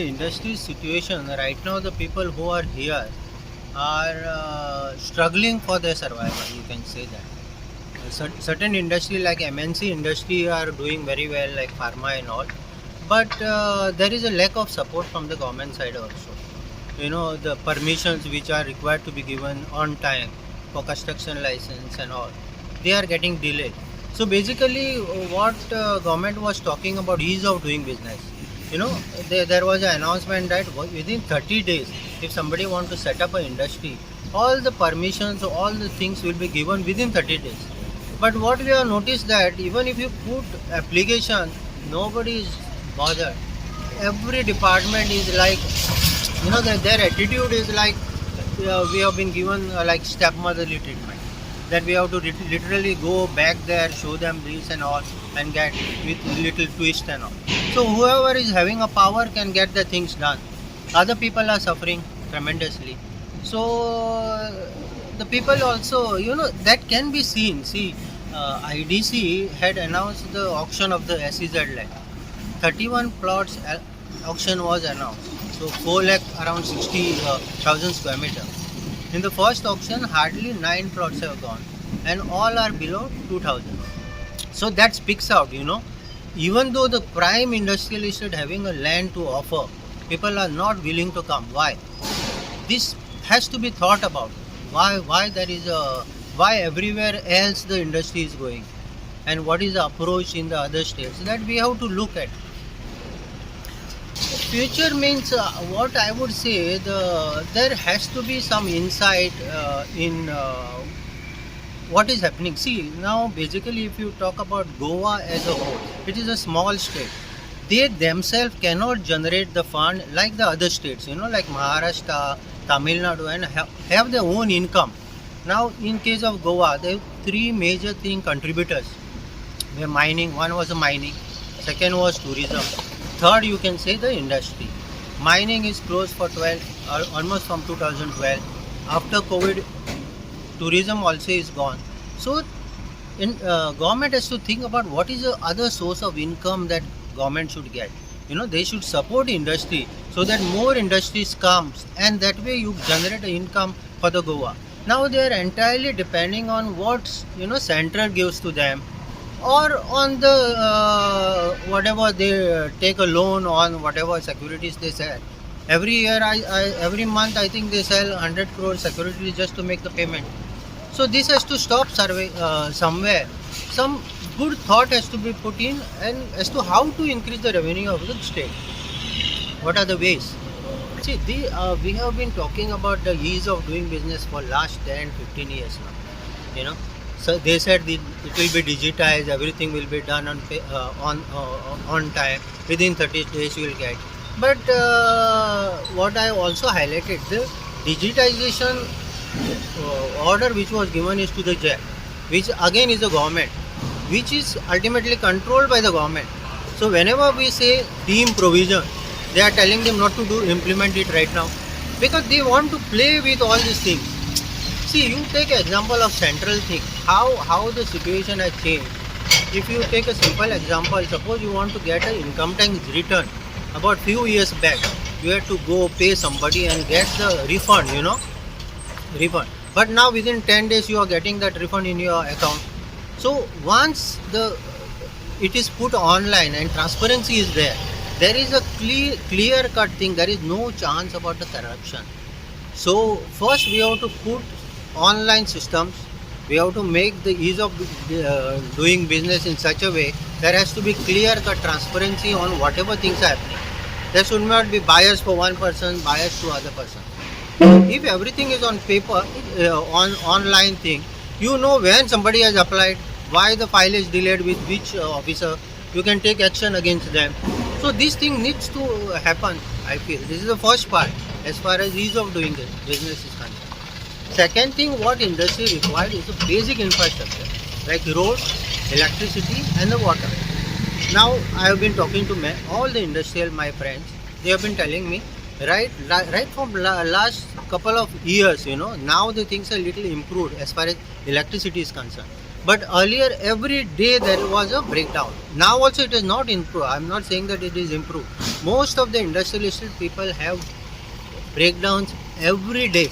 industry situation right now, the people who are here are struggling for their survival. You can say that. Certain industry like MNC industry are doing very well, like pharma and all. But there is a lack of support from the government side also. The permissions which are required to be given on time for construction license and all, they are getting delayed. So basically, what government was talking about ease of doing business. There was an announcement that within 30 days, if somebody want to set up an industry, all the permissions, all the things will be given within 30 days. But what we have noticed that even if you put application, nobody is bothered. Every department is like, their attitude is like we have been given like stepmotherly treatment. That we have to literally go back there, show them this and all, and get with little twist and all. So whoever is having a power can get the things done. Other people are suffering tremendously. So the people also, that can be seen. See, IDC had announced the auction of the SEZ land. 31 plots auction was announced. So 4 lakh around 60,000 square meter. In the first auction, hardly 9 plots have gone, and all are below 2,000. So that speaks out, Even though the prime industrialist is having a land to offer, people are not willing to come. Why? This has to be thought about. Why there is why everywhere else the industry is going, and what is the approach in the other states, that we have to look at. Future means what I would say, there has to be some insight in what is happening. See, now basically if you talk about Goa as a whole, it is a small state. They themselves cannot generate the fund like the other states, like Maharashtra, Tamil Nadu, and have their own income. Now in case of Goa, there are 3 major contributors. Where mining, one was mining, second was tourism, third you can say the industry. Mining is closed for 12, almost from 2012. After COVID, tourism also is gone. So government has to think about what is the other source of income that government should get. They should support industry so that more industries comes, and that way you generate an income for the Goa. Now they are entirely depending on what central gives to them, or on the whatever they take a loan on, whatever securities they sell. Every year, every month, I think they sell 100 crore securities just to make the payment. So this has to stop somewhere. Some good thought has to be put in, and as to how to increase the revenue of the state. What are the ways? See, we have been talking about the ease of doing business for last 10-15 years now. So they said it will be digitized, everything will be done on time, within 30 days you will get. But what I also highlighted, the digitization order which was given is to the JAC, which again is the government, which is ultimately controlled by the government. So whenever we say team provision, they are telling them not to implement it right now, because they want to play with all these things. See, you take an example of central thing, how the situation has changed. If you take a simple example, suppose you want to get an income tax return. About few years back, you had to go pay somebody and get the refund, refund. But now within 10 days you are getting that refund in your account. So once it is put online and transparency is there is a clear cut thing. There is no chance about the corruption. So first we have to put online systems. We have to make the ease of doing business in such a way there has to be clear cut transparency on whatever things are happening. There should not be bias for one person, bias to other person. If everything is on paper, on online thing, when somebody has applied, why the file is delayed with which officer, you can take action against them. So this thing needs to happen, I feel. This is the first part as far as ease of doing business is concerned. Second thing, what industry required is a basic infrastructure like road, electricity and the water. Now I have been talking to all the industrial my friends. They have been telling me right from last couple of years, now the things are little improved as far as electricity is concerned. But earlier, every day there was a breakdown. Now also it is not improved. I'm not saying that it is improved. Most of the industrialistic people have breakdowns every day.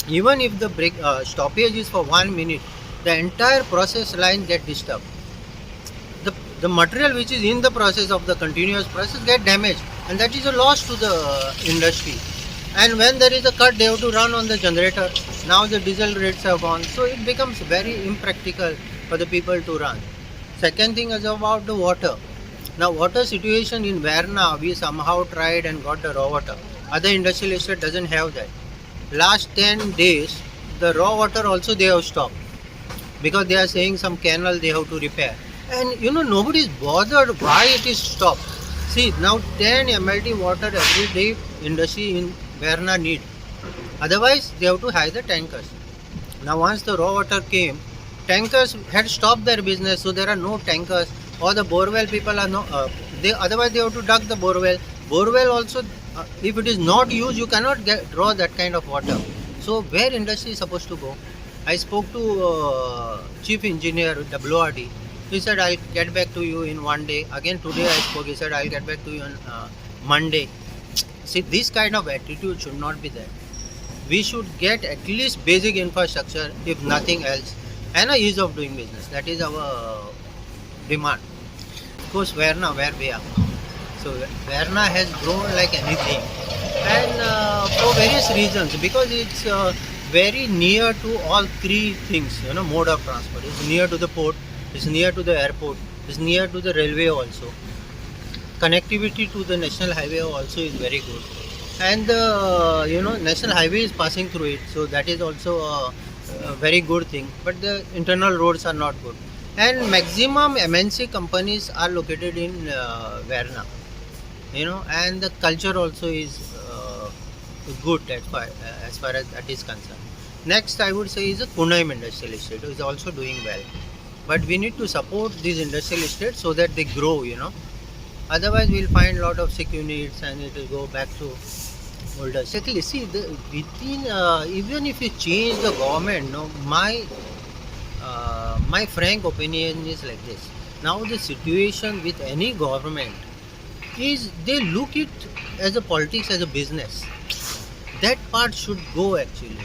Even if the stoppage is for 1 minute, the entire process line get disturbed. The material which is in the process of the continuous process get damaged, and that is a loss to the industry. And when there is a cut, they have to run on the generator. Now the diesel rates have gone, so it becomes very impractical for the people to run. Second thing is about the water. Now water situation in Verna, we somehow tried and got the raw water. Other industrial estate doesn't have that. Last 10 days, the raw water also they have stopped because they are saying some canal they have to repair. And nobody is bothered why it is stopped. See, now 10 MLT water every day industry in Verna need. Otherwise, they have to hire the tankers. Now, once the raw water came, tankers had stopped their business, so there are no tankers. Or the borewell people are no. Otherwise they have to dug the borewell. Borewell also, if it is not used, you cannot draw that kind of water. So where industry is supposed to go? I spoke to chief engineer WRD. He said, I'll get back to you in one day. Again today I spoke. He said, I'll get back to you on Monday. See, this kind of attitude should not be there. We should get at least basic infrastructure, if nothing else, and a ease of doing business. That is our demand. Of course, Verna, where we are. So Verna has grown like anything, and for various reasons, because it's very near to all three things. Mode of transport. It's near to the port. It's near to the airport. It's near to the railway also. Connectivity to the national highway also is very good, and the national highway is passing through it, so that is also a very good thing. But the internal roads are not good, and maximum MNC companies are located in Verna. And the culture also is good as far as that is concerned. Next, I would say is a Kunaim industrial estate is also doing well, but we need to support these industrial estates so that they grow. Otherwise, we'll find a lot of sick units and it will go back to older. Secondly, see, within even if you change the government, my frank opinion is like this. Now, the situation with any government is they look it as a politics, as a business. That part should go actually.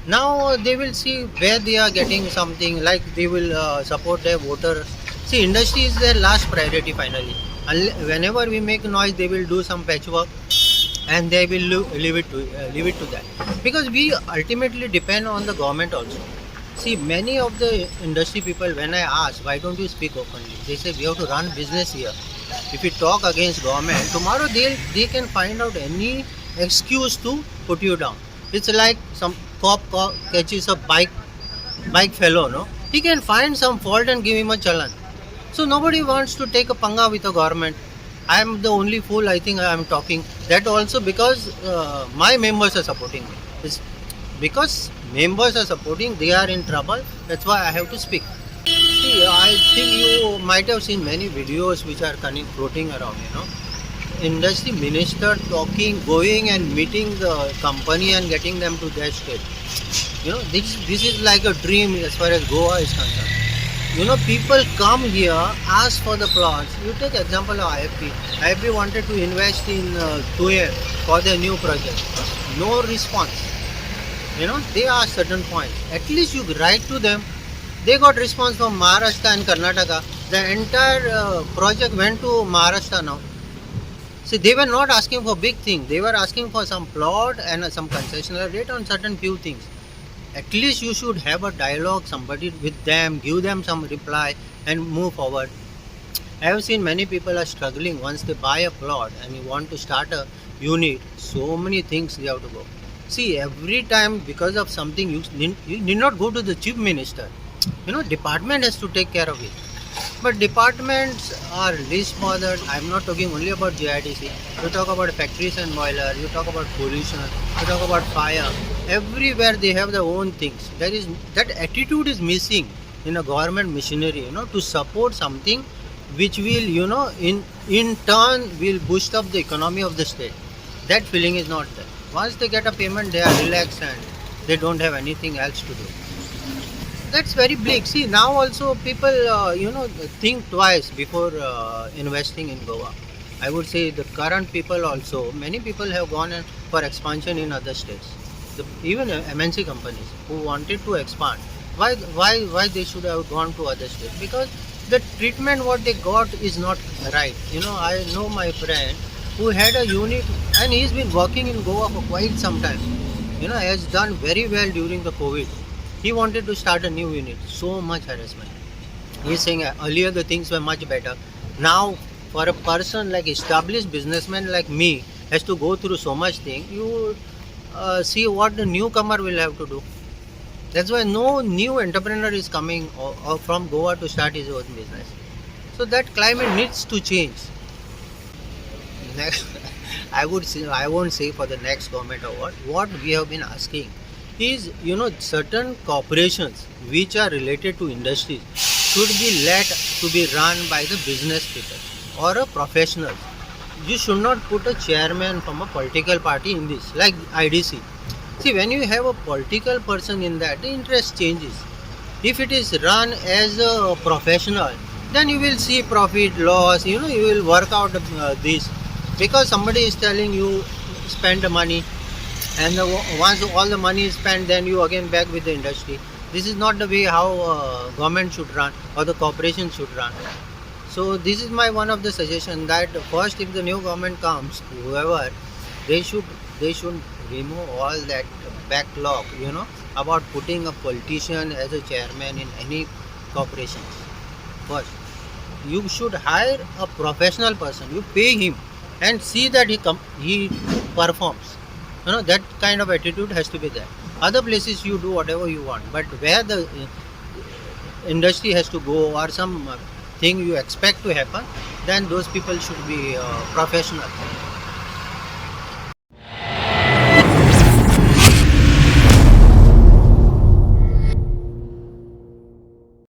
Now they will see where they are getting something, like they will support their voters. See, industry is their last priority finally. Whenever we make noise, they will do some patchwork and they will leave it to that. Because we ultimately depend on the government also. See, many of the industry people, when I ask, why don't you speak openly? They say, we have to run business here. If we talk against government, tomorrow they can find out any excuse to put you down. It's like some cop catches a bike fellow, no? He can find some fault and give him a challan. So nobody wants to take a panga with the government. I am the only fool, I think I am talking. That also because my members are supporting me. It's because members are supporting, they are in trouble. That's why I have to speak. See, I think you might have seen many videos which are floating around, Industry minister talking, going and meeting the company and getting them to their state. This is like a dream as far as Goa is concerned. People come here, ask for the plots. You take example of IFP. IFP wanted to invest in Tuyen for their new project. No response. They ask certain points. At least you write to them. They got response from Maharashtra and Karnataka. The entire project went to Maharashtra now. See, they were not asking for big things. They were asking for some plot and some concessional rate on certain few things. At least you should have a dialogue, somebody with them, give them some reply and move forward. I have seen many people are struggling once they buy a plot and you want to start a unit. So many things they have to go. See, every time because of something you need not go to the chief minister. Department has to take care of it. But departments are least bothered. I'm not talking only about GIDC. You talk about factories and boiler. You talk about pollution. You talk about fire. Everywhere they have their own things. That attitude is missing in a government machinery. To support something which will, in turn, will boost up the economy of the state. That feeling is not there. Once they get a payment, they are relaxed and they don't have anything else to do. That's very bleak. See, now also people, think twice before investing in Goa. I would say the current people also, many people have gone for expansion in other states. Even MNC companies who wanted to expand, why they should have gone to other states? Because the treatment what they got is not right. I know my friend who had a unit and he's been working in Goa for quite some time. Has done very well during the COVID. He wanted to start a new unit. So much harassment. He's saying earlier the things were much better. Now, for a person like established businessman like me, has to go through so much thing. You see what the newcomer will have to do. That's why no new entrepreneur is coming or from Goa to start his own business. So that climate needs to change. Next, I won't say for the next government or what. What we have been asking is, certain corporations which are related to industries should be let to be run by the business people or a professional. You should not put a chairman from a political party in this, like IDC. See, when you have a political person in that, the interest changes. If it is run as a professional, then you will see profit, loss, you will work out this. Because somebody is telling you spend the money, and once all the money is spent, then you again back with the industry. This is not the way how government should run or the corporation should run. So this is my one of the suggestion that first, if the new government comes, whoever, they should remove all that backlog, about putting a politician as a chairman in any corporation. First, you should hire a professional person. You pay him and see that he performs. That kind of attitude has to be there. Other places you do whatever you want, but where the industry has to go or some thing you expect to happen, then those people should be professional.